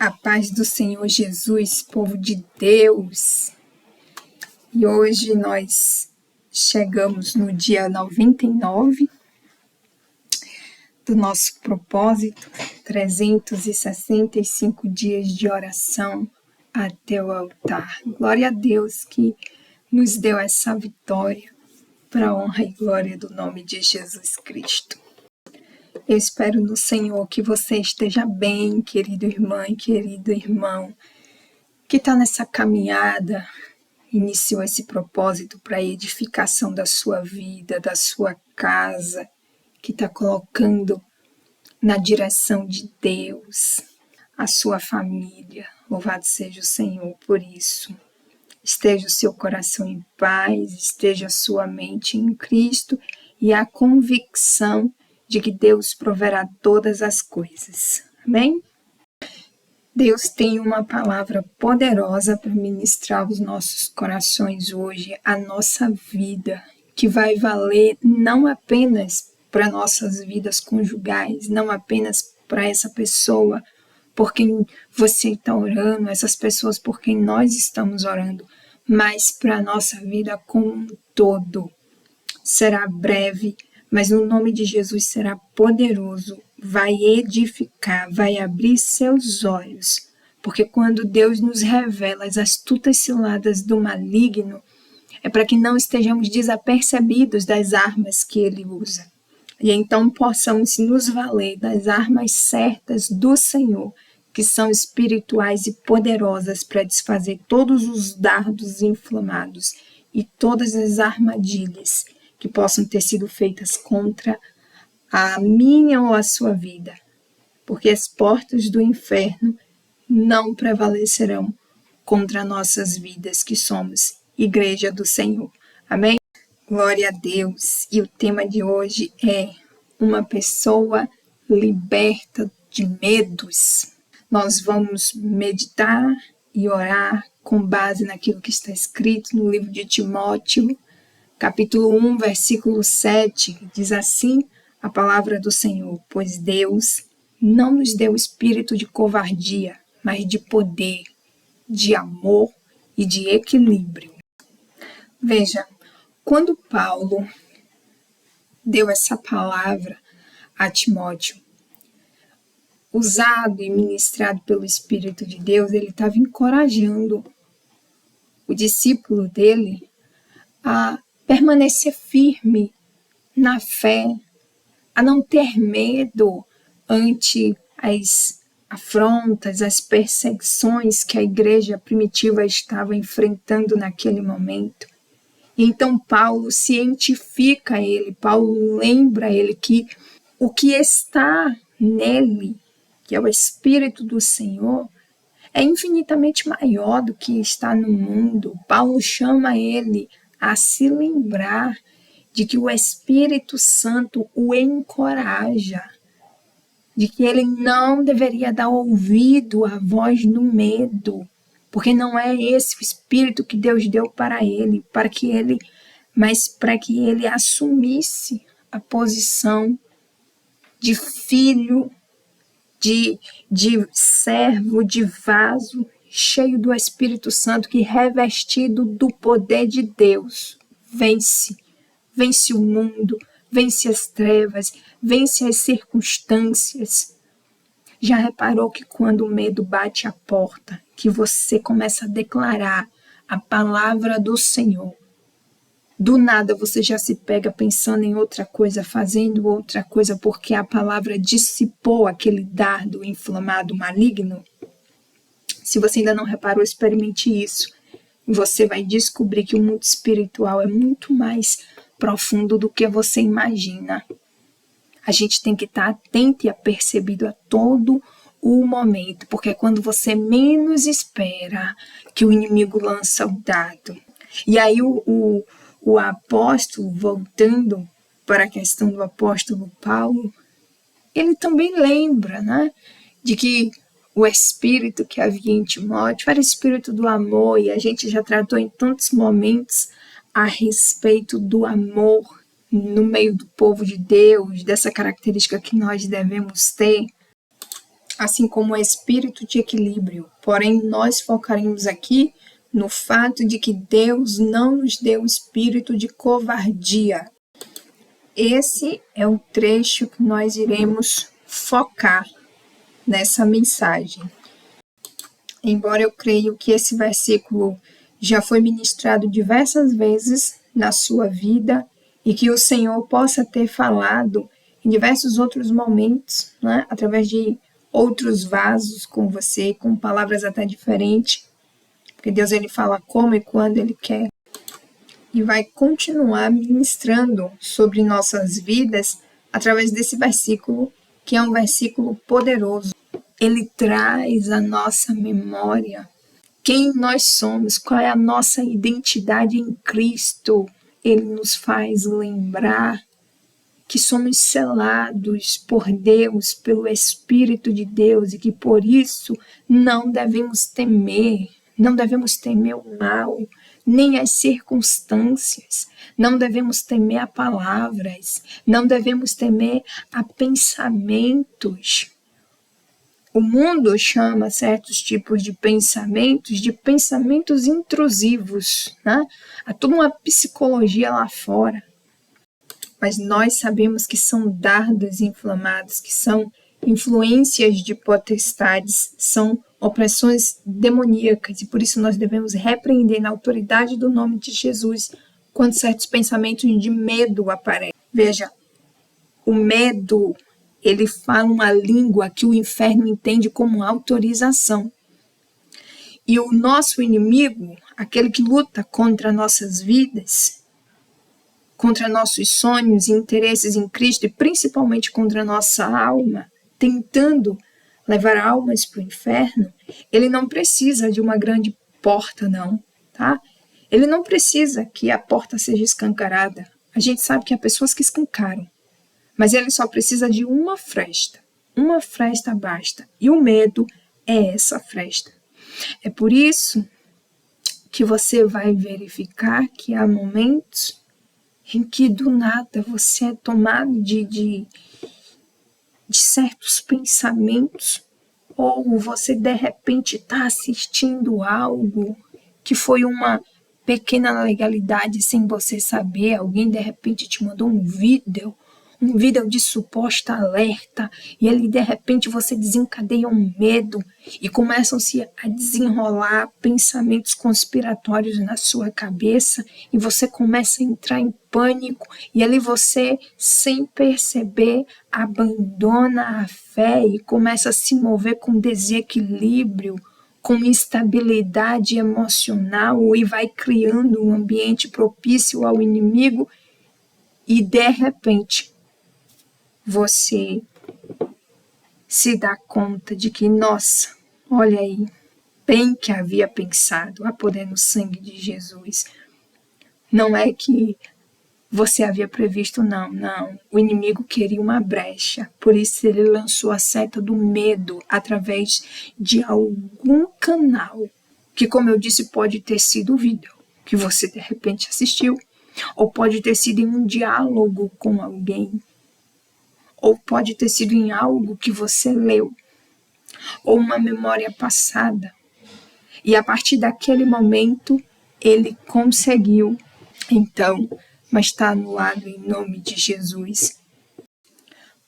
A paz do Senhor Jesus, povo de Deus. E hoje nós chegamos no dia 99 do nosso propósito, 365 dias de oração até o altar. Glória a Deus que nos deu essa vitória para a honra e glória do nome de Jesus Cristo. Eu espero no Senhor que você esteja bem, querida irmã e querido irmão, que está nessa caminhada, iniciou esse propósito para a edificação da sua vida, da sua casa, que está colocando na direção de Deus a sua família. Louvado seja o Senhor por isso. Esteja o seu coração em paz, esteja a sua mente em Cristo e a convicção de que Deus proverá todas as coisas. Amém? Deus tem uma palavra poderosa para ministrar os nossos corações hoje, a nossa vida, que vai valer não apenas para nossas vidas conjugais, não apenas para essa pessoa por quem você está orando, essas pessoas por quem nós estamos orando, mas para a nossa vida como um todo. Será breve, mas no nome de Jesus será poderoso, vai edificar, vai abrir seus olhos, porque quando Deus nos revela as astutas ciladas do maligno, é para que não estejamos desapercebidos das armas que ele usa, e então possamos nos valer das armas certas do Senhor, que são espirituais e poderosas para desfazer todos os dardos inflamados e todas as armadilhas que possam ter sido feitas contra a minha ou a sua vida, porque as portas do inferno não prevalecerão contra nossas vidas, que somos Igreja do Senhor. Amém? Glória a Deus. E o tema de hoje é uma pessoa liberta de medos. Nós vamos meditar e orar com base naquilo que está escrito no livro de Timóteo, capítulo 1, versículo 7, diz assim a palavra do Senhor: pois Deus não nos deu espírito de covardia, mas de poder, de amor e de equilíbrio. Veja, quando Paulo deu essa palavra a Timóteo, usado e ministrado pelo Espírito de Deus, ele estava encorajando o discípulo dele a permanecer firme na fé, a não ter medo ante as afrontas, as perseguições que a igreja primitiva estava enfrentando naquele momento. E então Paulo cientifica ele, Paulo lembra ele que o que está nele, que é o Espírito do Senhor, é infinitamente maior do que está no mundo. Paulo chama ele a se lembrar de que o Espírito Santo o encoraja, de que ele não deveria dar ouvido à voz do medo, porque não é esse o Espírito que Deus deu para ele, mas para que ele assumisse a posição de filho, de servo, de vaso, cheio do Espírito Santo, que revestido do poder de Deus, vence o mundo, vence as trevas, vence as circunstâncias. Já reparou que quando o medo bate à porta, que você começa a declarar a palavra do Senhor, do nada você já se pega pensando em outra coisa, fazendo outra coisa, porque a palavra dissipou aquele dardo inflamado maligno? Se você ainda não reparou, experimente isso. Você vai descobrir que o mundo espiritual é muito mais profundo do que você imagina. A gente tem que estar atento e apercebido a todo o momento, porque é quando você menos espera que o inimigo lança o dardo. E aí o apóstolo, voltando para a questão do apóstolo Paulo, ele também lembra, né, de que o espírito que havia em Timóteo era o espírito do amor, e a gente já tratou em tantos momentos a respeito do amor no meio do povo de Deus, dessa característica que nós devemos ter. assim como o espírito de equilíbrio. Porém, nós focaremos aqui no fato de que Deus não nos deu espírito de covardia. Esse é o trecho que nós iremos focar nessa mensagem. Embora eu creio que esse versículo já foi ministrado diversas vezes na sua vida e que o Senhor possa ter falado em diversos outros momentos, né, através de outros vasos com você, com palavras até diferentes, porque Deus ele fala como e quando ele quer, e vai continuar ministrando sobre nossas vidas através desse versículo, que é um versículo poderoso. Ele traz à nossa memória quem nós somos, qual é a nossa identidade em Cristo. Ele nos faz lembrar que somos selados por Deus, pelo Espírito de Deus, e que por isso não devemos temer o mal, nem as circunstâncias, não devemos temer a palavras, não devemos temer a pensamentos. O mundo chama certos tipos de pensamentos intrusivos, né? Há toda uma psicologia lá fora. Mas nós sabemos que são dardos inflamados, que são influências de potestades, são opressões demoníacas, e por isso nós devemos repreender na autoridade do nome de Jesus quando certos pensamentos de medo aparecem. Veja, o medo, ele fala uma língua que o inferno entende como autorização. E o nosso inimigo, aquele que luta contra nossas vidas, contra nossos sonhos e interesses em Cristo, e principalmente contra nossa alma, tentando levar almas para o inferno, ele não precisa de uma grande porta, não, tá? Ele não precisa que a porta seja escancarada. A gente sabe que há pessoas que escancaram, mas ele só precisa de uma fresta basta, e o medo é essa fresta. É por isso que você vai verificar que há momentos em que do nada você é tomado de certos pensamentos, ou você de repente está assistindo algo que foi uma pequena legalidade sem você saber, alguém de repente te mandou um vídeo de suposta alerta, e ali de repente você desencadeia um medo e começam-se a desenrolar pensamentos conspiratórios na sua cabeça, e você começa a entrar em pânico, e ali você, sem perceber, abandona a fé e começa a se mover com desequilíbrio, com instabilidade emocional, e vai criando um ambiente propício ao inimigo, e de repente você se dá conta de que, nossa, olha aí, bem que havia pensado, há poder no sangue de Jesus. Não é que você havia previsto, não. O inimigo queria uma brecha, por isso ele lançou a seta do medo através de algum canal, que, como eu disse, pode ter sido o vídeo que você de repente assistiu, ou pode ter sido em um diálogo com alguém, ou pode ter sido em algo que você leu, ou uma memória passada. E a partir daquele momento, ele conseguiu, então, mas está anulado em nome de Jesus.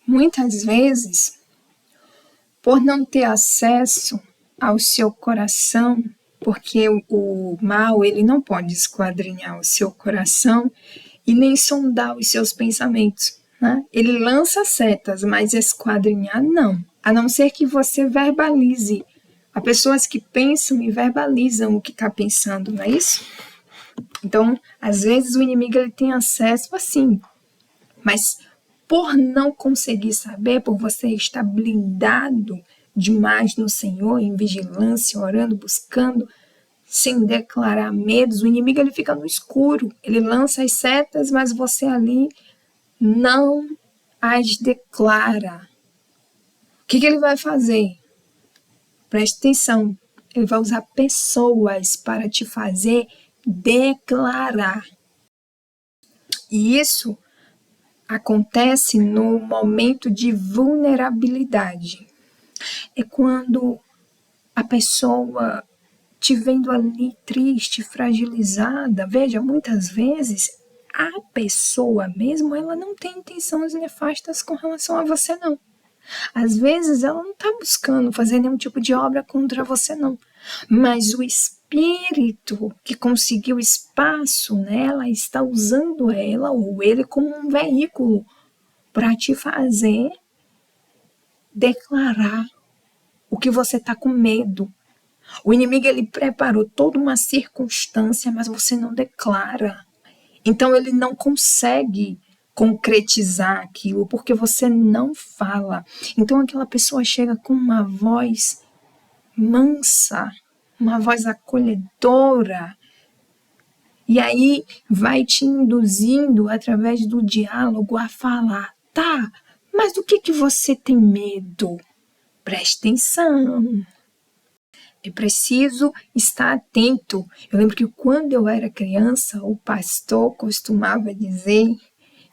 Muitas vezes, por não ter acesso ao seu coração, porque o mal ele não pode esquadrinhar o seu coração e nem sondar os seus pensamentos, né? Ele lança setas, mas esquadrinhar não, a não ser que você verbalize. Há pessoas que pensam e verbalizam o que está pensando, não é isso? Então, às vezes o inimigo ele tem acesso assim, mas por não conseguir saber, por você estar blindado demais no Senhor, em vigilância, orando, buscando, sem declarar medos, o inimigo ele fica no escuro, ele lança as setas, mas você ali não as declara. O que ele vai fazer? Preste atenção, ele vai usar pessoas para te fazer declarar. E isso acontece no momento de vulnerabilidade. é quando a pessoa te vendo ali triste, fragilizada. Veja, muitas vezes a pessoa mesmo, ela não tem intenções nefastas com relação a você, não. Às vezes ela não está buscando fazer nenhum tipo de obra contra você, não. Mas o espírito que conseguiu espaço nela está usando ela ou ele como um veículo para te fazer declarar o que você está com medo. O inimigo, ele preparou toda uma circunstância, mas você não declara. Então ele não consegue concretizar aquilo, porque você não fala. Então aquela pessoa chega com uma voz mansa, uma voz acolhedora, e aí vai te induzindo através do diálogo a falar, tá, mas do que você tem medo? Preste atenção. É preciso estar atento. Eu lembro que quando eu era criança, o pastor costumava dizer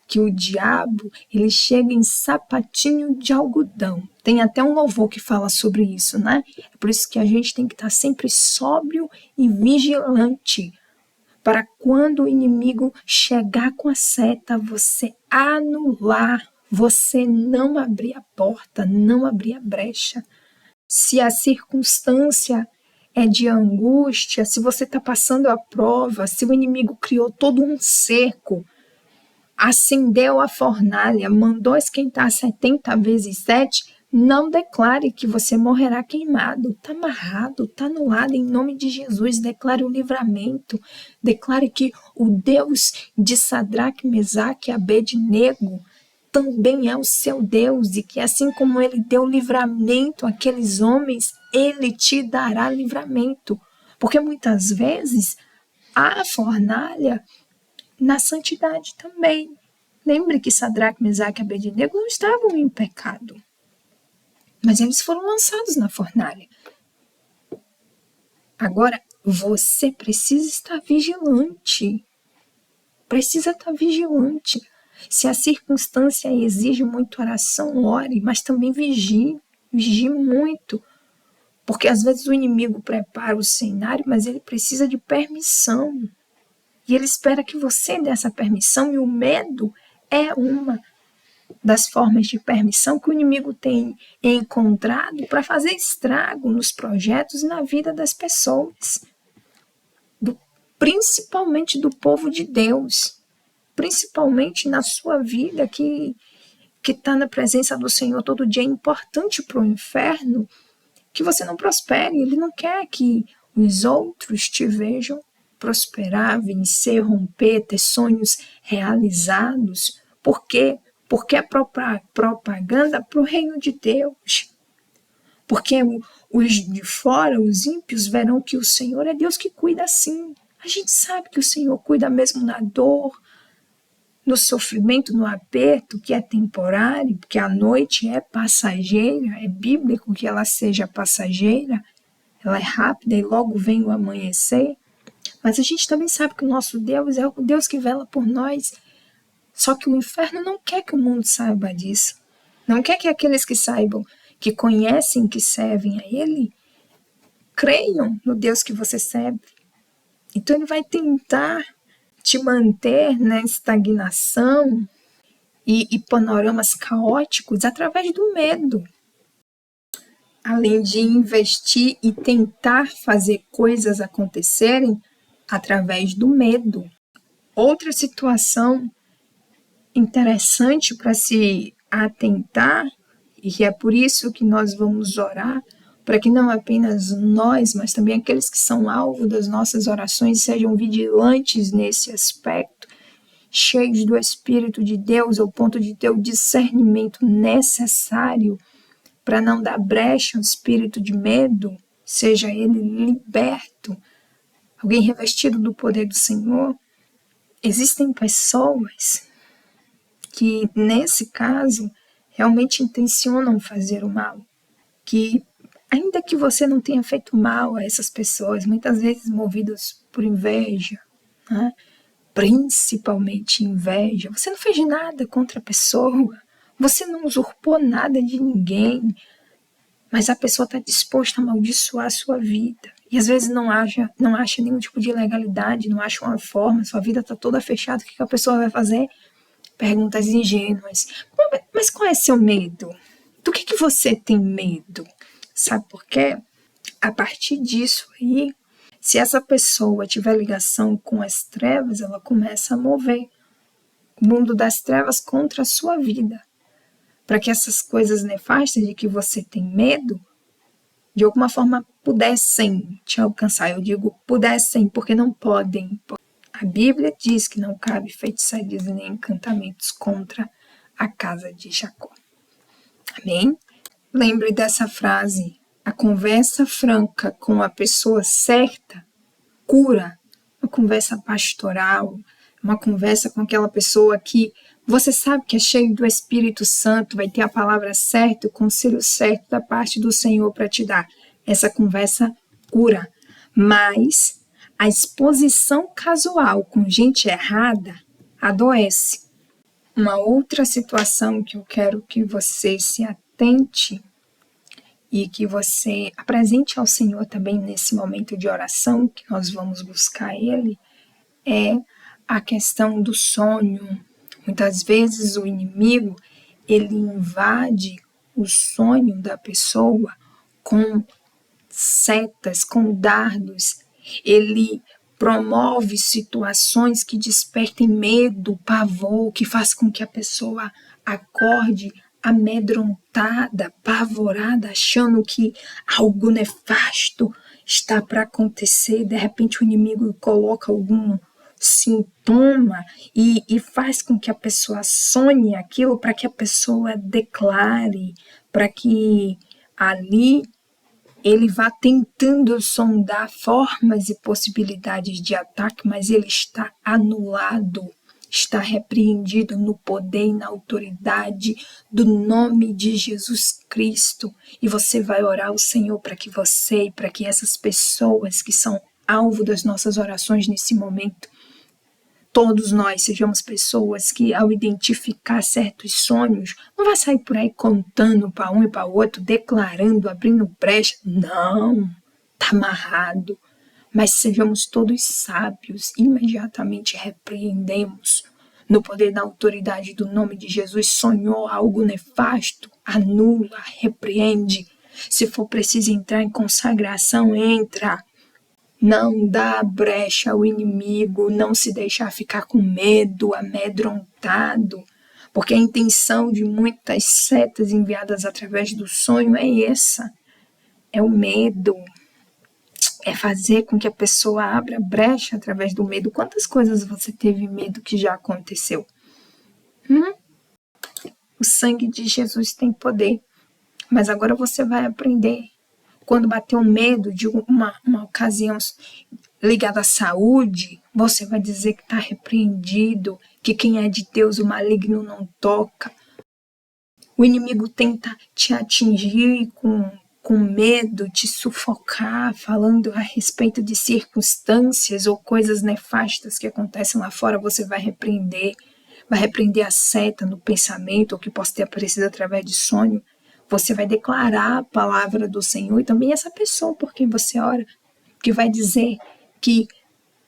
que o diabo, ele chega em sapatinho de algodão. Tem até um louvor que fala sobre isso, né? É por isso que a gente tem que estar sempre sóbrio e vigilante, para quando o inimigo chegar com a seta, você anular, você não abrir a porta, não abrir a brecha. Se a circunstância é de angústia, se você está passando a prova, se o inimigo criou todo um cerco, acendeu a fornalha, mandou esquentar 70 vezes 7, não declare que você morrerá queimado. Está amarrado, está anulado em nome de Jesus. Declare o livramento. Declare que o Deus de Sadraque, Mesaque e Abednego também é o seu Deus, e que assim como ele deu livramento àqueles homens, ele te dará livramento. Porque muitas vezes a fornalha na santidade também. Lembre que Sadraque, Mesaque e Abednego não estavam em pecado, mas eles foram lançados na fornalha. Agora, você precisa estar vigilante. Precisa estar vigilante. Se a circunstância exige muita oração, ore, mas também vigie muito. Porque às vezes o inimigo prepara o cenário, mas ele precisa de permissão. E ele espera que você dê essa permissão, e o medo é uma das formas de permissão que o inimigo tem encontrado para fazer estrago nos projetos e na vida das pessoas, principalmente do povo de Deus, principalmente na sua vida que está na presença do Senhor todo dia. É importante para o inferno que você não prospere. Ele não quer que os outros te vejam prosperar, vencer, romper, ter sonhos realizados. Por quê? Porque é propaganda para o reino de Deus. Porque os de fora, os ímpios, verão que o Senhor é Deus que cuida assim. A gente sabe que o Senhor cuida mesmo na dor, no sofrimento, no aperto, que é temporário, porque a noite é passageira, é bíblico que ela seja passageira, ela é rápida e logo vem o amanhecer. Mas a gente também sabe que o nosso Deus é o Deus que vela por nós. Só que o inferno não quer que o mundo saiba disso. Não quer que aqueles que saibam, que conhecem, que servem a Ele, creiam no Deus que você serve. Então ele vai tentar te manter na estagnação e panoramas caóticos através do medo. Além de investir e tentar fazer coisas acontecerem através do medo. Outra situação interessante para se atentar, e é por isso que nós vamos orar, para que não apenas nós, mas também aqueles que são alvo das nossas orações sejam vigilantes nesse aspecto, cheios do Espírito de Deus, ao ponto de ter o discernimento necessário para não dar brecha ao espírito de medo, seja ele liberto, alguém revestido do poder do Senhor. Existem pessoas que, nesse caso, realmente intencionam fazer o mal, que, ainda que você não tenha feito mal a essas pessoas, muitas vezes movidas por inveja, né? Principalmente inveja, você não fez nada contra a pessoa, você não usurpou nada de ninguém, mas a pessoa está disposta a amaldiçoar a sua vida. E às vezes não acha nenhum tipo de legalidade, não acha uma forma, sua vida está toda fechada, o que a pessoa vai fazer? Perguntas ingênuas. Mas qual é seu medo? Do que você tem medo? Sabe por quê? A partir disso aí, se essa pessoa tiver ligação com as trevas, ela começa a mover o mundo das trevas contra a sua vida. Para que essas coisas nefastas de que você tem medo, de alguma forma pudessem te alcançar. Eu digo pudessem, porque não podem. A Bíblia diz que não cabe feitiçarias nem encantamentos contra a casa de Jacó. Amém? Lembre dessa frase: a conversa franca com a pessoa certa cura. Uma conversa pastoral, uma conversa com aquela pessoa que você sabe que é cheio do Espírito Santo, vai ter a palavra certa, o conselho certo da parte do Senhor para te dar. Essa conversa cura. Mas a exposição casual com gente errada adoece. Uma outra situação que eu quero que você se atente e que você apresente ao Senhor também nesse momento de oração, que nós vamos buscar Ele, é a questão do sonho. Muitas vezes o inimigo, ele invade o sonho da pessoa com setas, com dardos. Ele promove situações que despertem medo, pavor, que faz com que a pessoa acorde amedrontada, apavorada, achando que algo nefasto está para acontecer. De repente o inimigo coloca algum sintoma e faz com que a pessoa sonhe aquilo, para que a pessoa declare, para que ali ele vá tentando sondar formas e possibilidades de ataque, mas ele está anulado, está repreendido no poder e na autoridade do nome de Jesus Cristo. E você vai orar ao Senhor para que você e para que essas pessoas que são alvo das nossas orações nesse momento, todos nós sejamos pessoas que, ao identificar certos sonhos, não vai sair por aí contando para um e para o outro, declarando, abrindo brecha. Não, está amarrado. Mas sejamos todos sábios, imediatamente repreendemos. No poder da autoridade do nome de Jesus, sonhou algo nefasto, anula, repreende. Se for preciso entrar em consagração, entra. Não dá brecha ao inimigo, não se deixar ficar com medo, amedrontado, porque a intenção de muitas setas enviadas através do sonho é essa, é o medo, é fazer com que a pessoa abra brecha através do medo. Quantas coisas você teve medo que já aconteceu? O sangue de Jesus tem poder, mas agora você vai aprender. Quando bater um medo de uma ocasião ligada à saúde, você vai dizer que está repreendido, que quem é de Deus o maligno não toca. O inimigo tenta te atingir com medo, te sufocar, falando a respeito de circunstâncias ou coisas nefastas que acontecem lá fora. Você vai repreender a seta no pensamento, ou que possa ter aparecido através de sonho. Você vai declarar a palavra do Senhor e também essa pessoa por quem você ora, que vai dizer que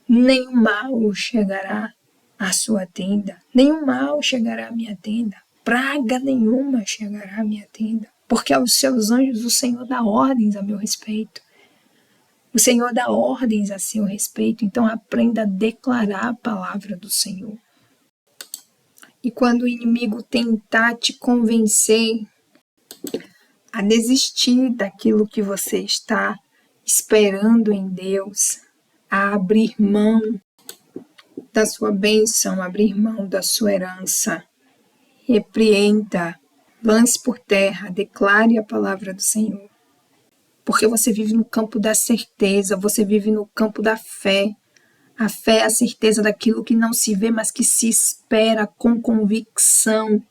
nenhum mal chegará à sua tenda, nenhum mal chegará à minha tenda, praga nenhuma chegará à minha tenda, porque aos seus anjos o Senhor dá ordens a meu respeito. O Senhor dá ordens a seu respeito, então aprenda a declarar a palavra do Senhor. E quando o inimigo tentar te convencer a desistir daquilo que você está esperando em Deus, a abrir mão da sua bênção, abrir mão da sua herança, repreenda, lance por terra, declare a palavra do Senhor. Porque você vive no campo da certeza, você vive no campo da fé. A fé é a certeza daquilo que não se vê, mas que se espera com convicção.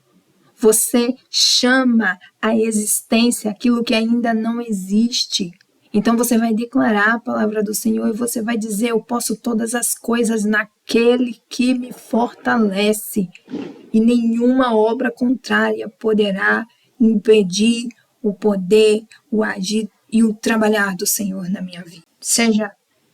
Você chama à existência aquilo que ainda não existe. Então você vai declarar a palavra do Senhor e você vai dizer: eu posso todas as coisas naquele que me fortalece. E nenhuma obra contrária poderá impedir o poder, o agir e o trabalhar do Senhor na minha vida. Seja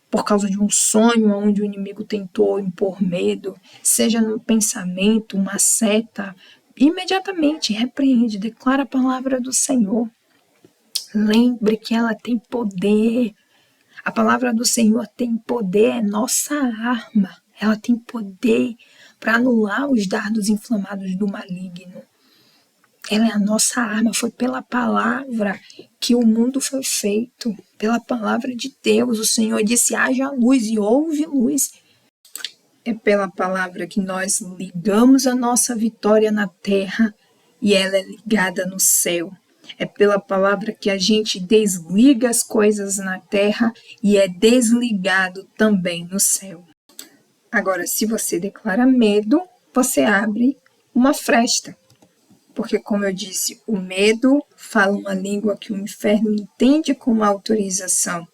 por causa de um sonho onde o inimigo tentou impor medo, seja no pensamento, uma seta, imediatamente repreende, declara a palavra do Senhor. Lembre que ela tem poder. A palavra do Senhor tem poder, é nossa arma. Ela tem poder para anular os dardos inflamados do maligno. Ela é a nossa arma, foi pela palavra que o mundo foi feito, pela palavra de Deus. O Senhor disse, haja luz e houve luz. É pela palavra que nós ligamos a nossa vitória na terra e ela é ligada no céu. É pela palavra que a gente desliga as coisas na terra e é desligado também no céu. Agora, se você declara medo, você abre uma fresta. Porque, como eu disse, o medo fala uma língua que o inferno entende como autorização.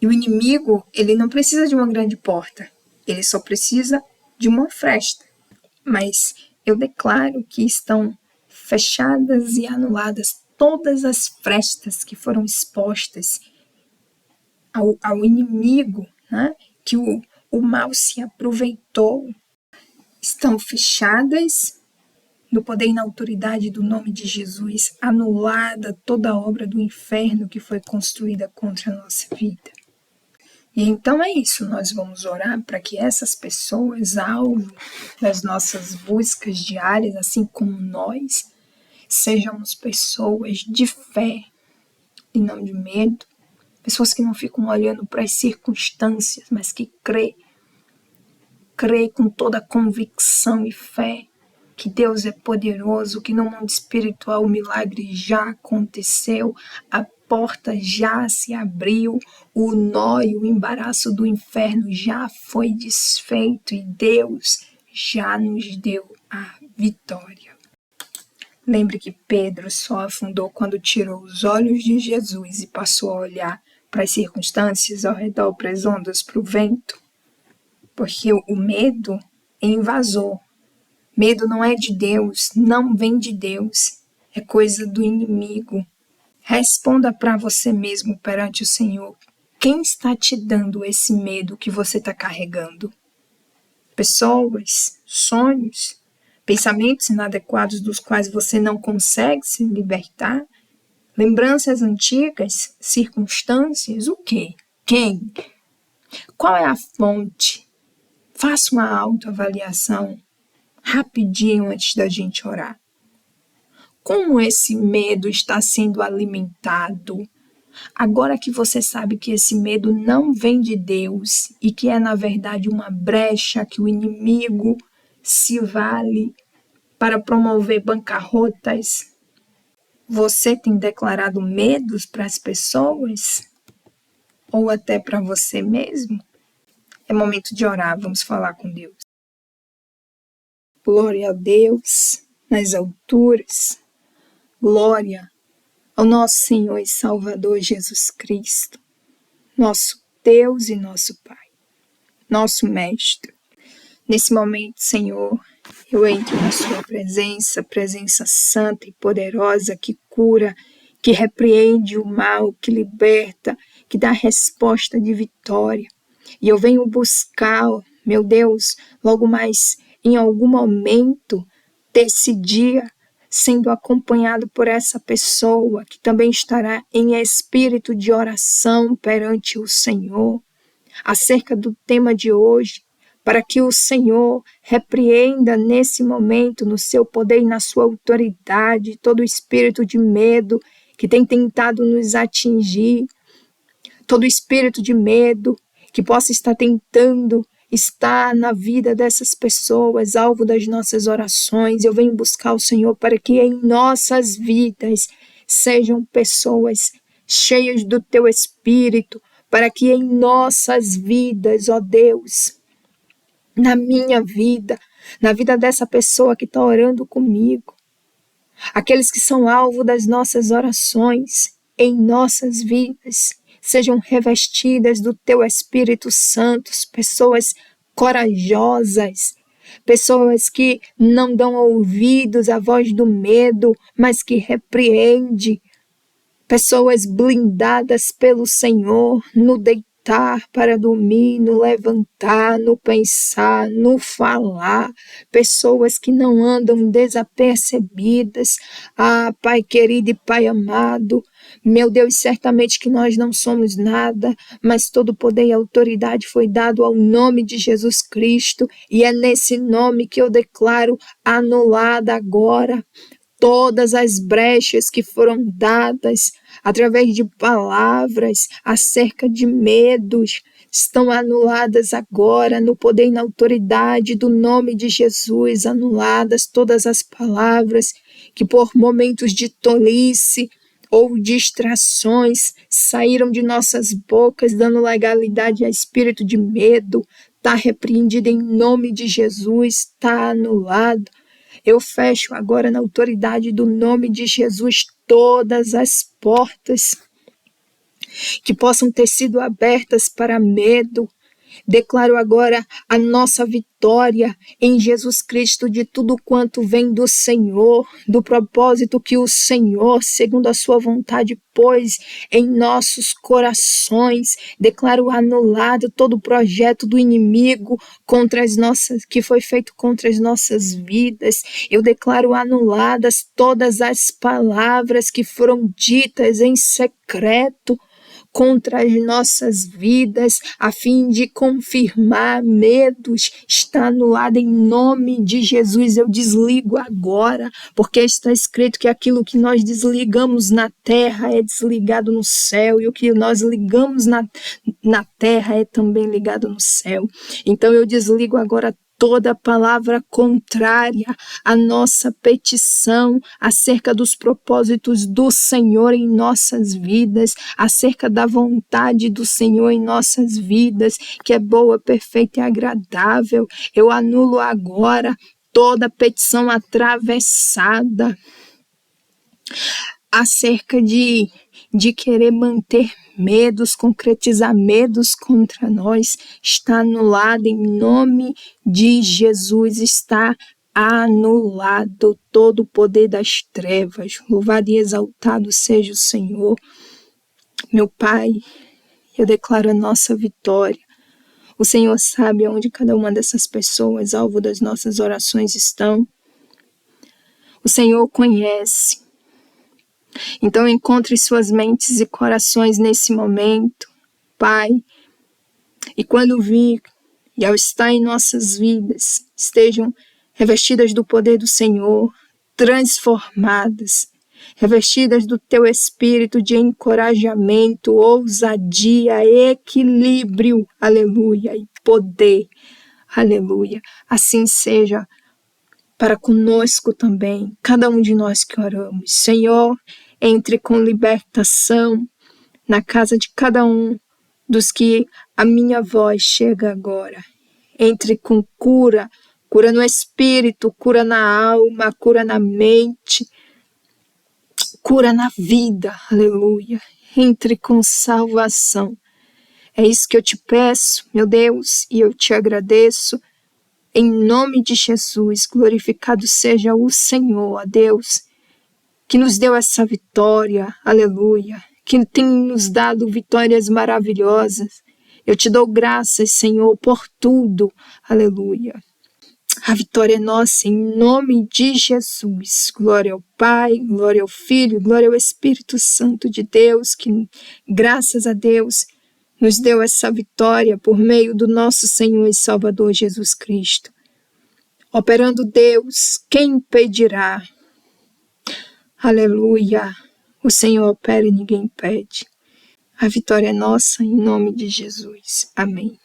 E o inimigo, ele não precisa de uma grande porta, ele só precisa de uma fresta. Mas eu declaro que estão fechadas e anuladas todas as frestas que foram expostas ao inimigo, né? Que o mal se aproveitou. Estão fechadas no poder e na autoridade do nome de Jesus, anulada toda a obra do inferno que foi construída contra a nossa vida. E então é isso, nós vamos orar para que essas pessoas, alvo das nossas buscas diárias, assim como nós, sejamos pessoas de fé e não de medo, pessoas que não ficam olhando para as circunstâncias, mas que crê com toda a convicção e fé que Deus é poderoso, que no mundo espiritual o milagre já aconteceu, a porta já se abriu, o nó e o embaraço do inferno já foi desfeito e Deus já nos deu a vitória. Lembre que Pedro só afundou quando tirou os olhos de Jesus e passou a olhar para as circunstâncias ao redor, para as ondas, para o vento, porque o medo é invasor. Medo não é de Deus, não vem de Deus, é coisa do inimigo. Responda para você mesmo perante o Senhor. Quem está te dando esse medo que você está carregando? Pessoas, sonhos, pensamentos inadequados dos quais você não consegue se libertar? Lembranças antigas, circunstâncias, o quê? Quem? Qual é a fonte? Faça uma autoavaliação rapidinho antes da gente orar. Como esse medo está sendo alimentado? Agora que você sabe que esse medo não vem de Deus e que é, na verdade, uma brecha que o inimigo se vale para promover bancarrotas, você tem declarado medos para as pessoas? Ou até para você mesmo? É momento de orar, vamos falar com Deus. Glória a Deus nas alturas, glória ao nosso Senhor e Salvador Jesus Cristo, nosso Deus e nosso Pai, nosso Mestre. Nesse momento, Senhor, eu entro na sua presença santa e poderosa que cura, que repreende o mal, que liberta, que dá resposta de vitória. E eu venho buscar, meu Deus, logo mais em algum momento desse dia, sendo acompanhado por essa pessoa que também estará em espírito de oração perante o Senhor, acerca do tema de hoje, para que o Senhor repreenda nesse momento, no seu poder e na sua autoridade, todo o espírito de medo que tem tentado nos atingir, todo o espírito de medo que possa estar tentando estar na vida dessas pessoas, alvo das nossas orações. Eu venho buscar o Senhor para que em nossas vidas sejam pessoas cheias do Teu Espírito, para que em nossas vidas, ó Deus, na minha vida, na vida dessa pessoa que está orando comigo, aqueles que são alvo das nossas orações, em nossas vidas, sejam revestidas do Teu Espírito Santo, pessoas corajosas, pessoas que não dão ouvidos à voz do medo, mas que repreende, pessoas blindadas pelo Senhor no deitar para dormir, no levantar, no pensar, no falar, pessoas que não andam desapercebidas. Ah, Pai querido e Pai amado, meu Deus, certamente que nós não somos nada, mas todo poder e autoridade foi dado ao nome de Jesus Cristo, e é nesse nome que eu declaro anulada agora todas as brechas que foram dadas através de palavras acerca de medos, estão anuladas agora no poder e na autoridade do nome de Jesus, anuladas todas as palavras que por momentos de tolice ou distrações saíram de nossas bocas, dando legalidade a espírito de medo, está repreendido em nome de Jesus, está anulado. Eu fecho agora na autoridade do nome de Jesus todas as portas que possam ter sido abertas para medo. Declaro agora a nossa vitória em Jesus Cristo de tudo quanto vem do Senhor, do propósito que o Senhor, segundo a sua vontade, pôs em nossos corações. Declaro anulado todo o projeto do inimigo contra as nossas, que foi feito contra as nossas vidas. Eu declaro anuladas todas as palavras que foram ditas em secreto contra as nossas vidas, a fim de confirmar medos, está anulado em nome de Jesus. Eu desligo agora, porque está escrito que aquilo que nós desligamos na terra é desligado no céu, e o que nós ligamos na terra é também ligado no céu. Então eu desligo agora toda palavra contrária à nossa petição acerca dos propósitos do Senhor em nossas vidas, acerca da vontade do Senhor em nossas vidas, que é boa, perfeita e agradável. Eu anulo agora toda petição atravessada acerca de querer manter medos, concretizar medos contra nós, está anulado em nome de Jesus, está anulado todo o poder das trevas. Louvado e exaltado seja o Senhor. Meu Pai, eu declaro a nossa vitória. O Senhor sabe onde cada uma dessas pessoas, alvo das nossas orações, estão. O Senhor conhece. Então encontre suas mentes e corações nesse momento, Pai, e quando vir e ao estar em nossas vidas, estejam revestidas do poder do Senhor, transformadas, revestidas do teu espírito de encorajamento, ousadia, equilíbrio, aleluia, e poder, aleluia. Assim seja para conosco também, cada um de nós que oramos. Senhor, entre com libertação na casa de cada um dos que a minha voz chega agora. Entre com cura, cura no espírito, cura na alma, cura na mente, cura na vida, aleluia. Entre com salvação. É isso que eu te peço, meu Deus, e eu te agradeço. Em nome de Jesus, glorificado seja o Senhor, a Deus, que nos deu essa vitória, aleluia, que tem nos dado vitórias maravilhosas. Eu te dou graças, Senhor, por tudo, aleluia. A vitória é nossa, em nome de Jesus. Glória ao Pai, glória ao Filho, glória ao Espírito Santo de Deus, que, graças a Deus, nos deu essa vitória por meio do nosso Senhor e Salvador Jesus Cristo. Operando Deus, quem impedirá? Aleluia! O Senhor opera e ninguém impede. A vitória é nossa, em nome de Jesus. Amém.